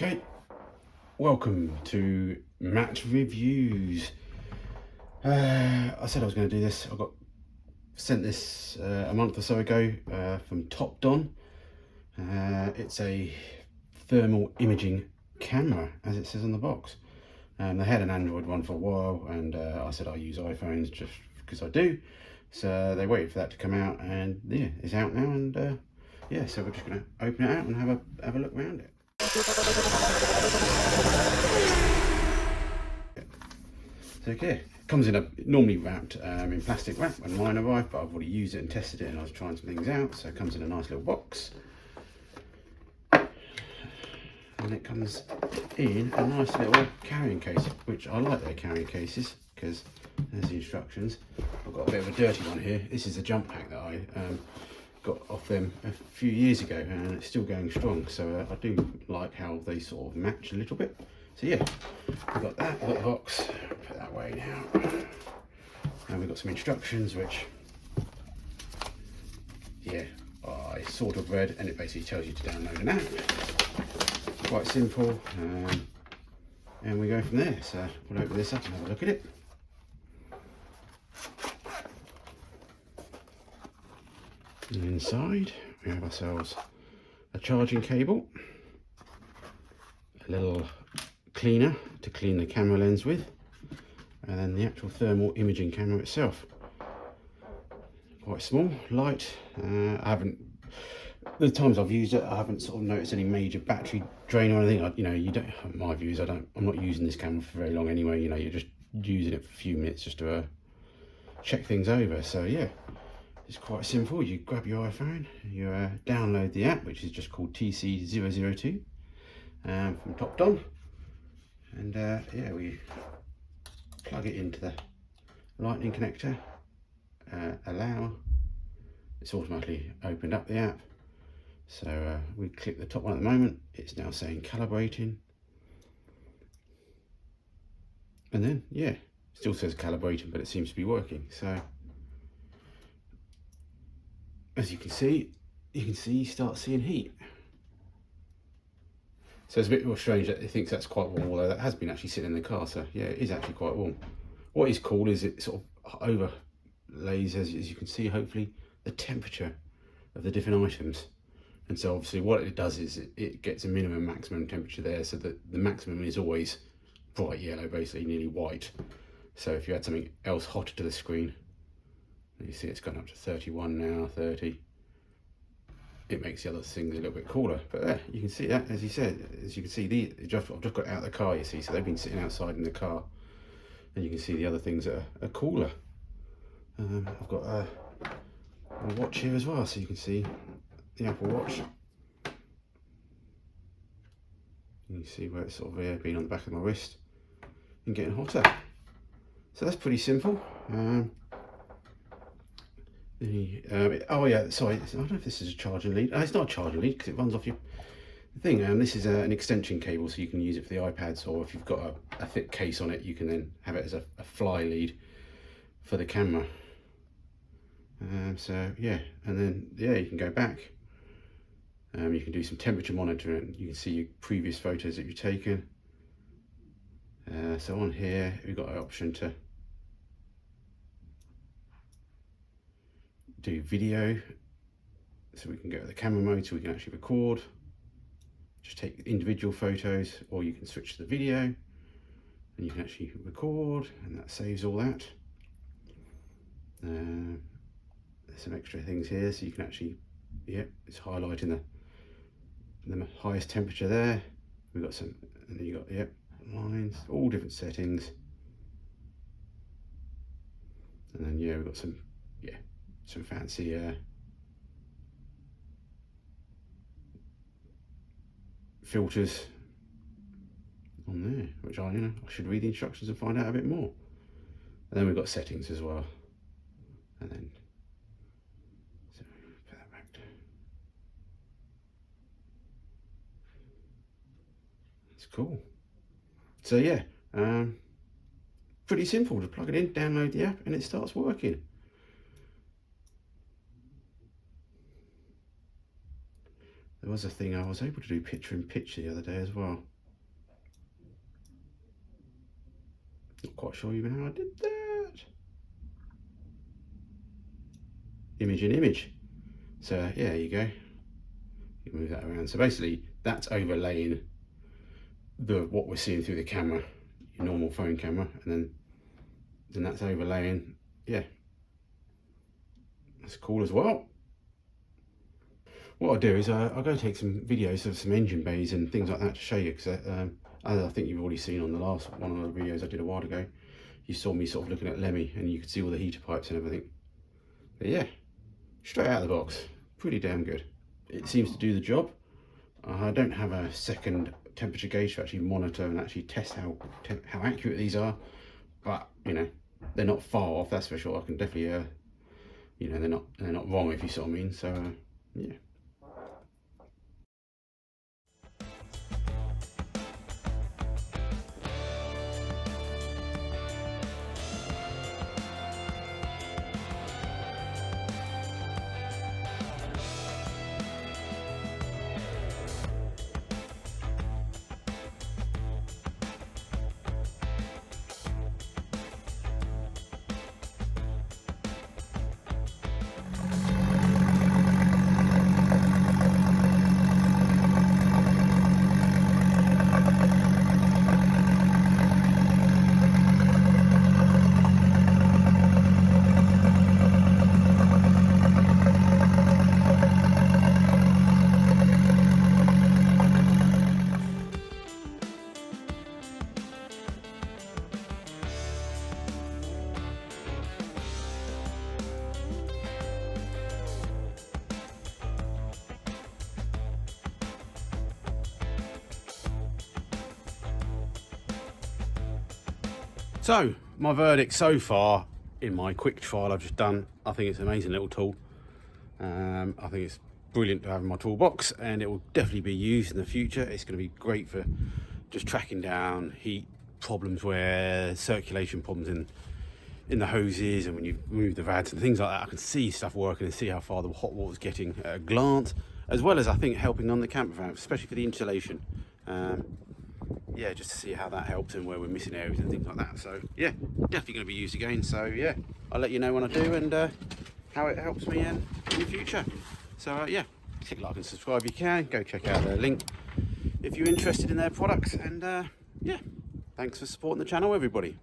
Okay, welcome to Matt Reviews. I said I was going to do this. I got sent this a month or so ago from TOPDON. It's a thermal imaging camera, as it says on the box. They had an Android one for a while, and I said I use iPhones just because I do. So they waited for that to come out, and yeah, it's out now. And yeah, so we're just going to open it out and have a look around it. So okay, it comes in normally wrapped in plastic wrap when mine arrived, but I've already used it and tested it, and I was trying some things out. So it comes in a nice little box, and it comes in a nice little carrying case, which I like their carrying cases because there's the instructions. I've got a bit of a dirty one here. This is a jump pack that I got off them a few years ago, and it's still going strong. So I do like how they sort of match a little bit. So yeah, we've got that, we've got the box, put that away now. And we've got some instructions, which, yeah, I sort of read, and it basically tells you to download an app. Quite simple, and we go from there. So we'll open this up and have a look at it. And inside, we have ourselves a charging cable, a little cleaner to clean the camera lens with, and then the actual thermal imaging camera itself. Quite small, light. I haven't, the times I've used it, I haven't sort of noticed any major battery drain or anything. You don't. My view is I'm not using this camera for very long anyway. You're just using it for a few minutes just to check things over. So yeah, it's quite simple. You grab your iPhone, you download the app, which is just called TC002 from TOPDON. And yeah, we plug it into the lightning connector, allow. It's automatically opened up the app. So we click the top one at the moment. It's now saying calibrating. And then, yeah, still says calibrating, but it seems to be working. So as you can see, you start seeing heat. So it's a bit more strange that it thinks that's quite warm, although that has been actually sitting in the car. So yeah, it is actually quite warm. What is cool is it sort of overlays, as you can see, hopefully, the temperature of the different items. And so obviously what it does is it gets a minimum maximum temperature there, so that the maximum is always bright yellow, basically nearly white. So if you add something else hotter to the screen, you see it's gone up to 31 now, 30. It makes the other things a little bit cooler. But there, you can see that, as you said, as you can see, I've just got it out of the car, you see, so they've been sitting outside in the car. And you can see the other things that are cooler. I've got a watch here as well, so you can see the Apple Watch. You can see where it's sort of been on the back of my wrist and getting hotter. So that's pretty simple. Oh yeah, sorry, I don't know if this is a charging lead. It's not a charging lead because it runs off your thing. This is an extension cable, so you can use it for the iPads, or if you've got a thick case on it, you can then have it as a fly lead for the camera. So yeah, and then yeah, you can go back. You can do some temperature monitoring. You can see your previous photos that you've taken. So on here, we've got an option to do video. So we can go to the camera mode so we can actually record. Just take individual photos, or you can switch to the video and you can actually record, and that saves all that. There's some extra things here, so you can actually, yeah, it's highlighting the highest temperature there. We've got some, and then you got, yeah, lines, all different settings. And then yeah, we've got some, yeah, some fancy filters on there, which I should read the instructions and find out a bit more. And then we've got settings as well. And then so put that back. It's cool. So yeah, pretty simple to plug it in, download the app, and it starts working. There was a thing I was able to do picture in picture the other day as well. quite sure even how I did that. Image in image. So yeah, there you go. You can move that around. So basically that's overlaying what we're seeing through the camera, your normal phone camera, and then that's overlaying. Yeah, that's cool as well. What I'll do is I'll go take some videos of some engine bays and things like that to show you, because as I think you've already seen on the last one of the videos I did a while ago, you saw me sort of looking at Lemmy and you could see all the heater pipes and everything. But yeah, straight out of the box, pretty damn good. It seems to do the job. I don't have a second temperature gauge to actually monitor and actually test how accurate these are, but you know, they're not far off, that's for sure. I can definitely you know, they're not wrong, if you see what I mean. So yeah. So my verdict so far in my quick trial I've just done, I think it's an amazing little tool. I think it's brilliant to have in my toolbox, and it will definitely be used in the future. It's going to be great for just tracking down heat problems, where circulation problems in the hoses, and when you move the rads and things like that. I can see stuff working and see how far the hot water's getting at a glance, as well as I think helping on the camper van, especially for the insulation. Yeah, just to see how that helps and where we're missing areas and things like that. So yeah, definitely going to be used again. So yeah, I'll let you know when I do, and how it helps me in the future. So yeah, click like and subscribe if you can. Go check out their link if you're interested in their products, and yeah, thanks for supporting the channel, everybody.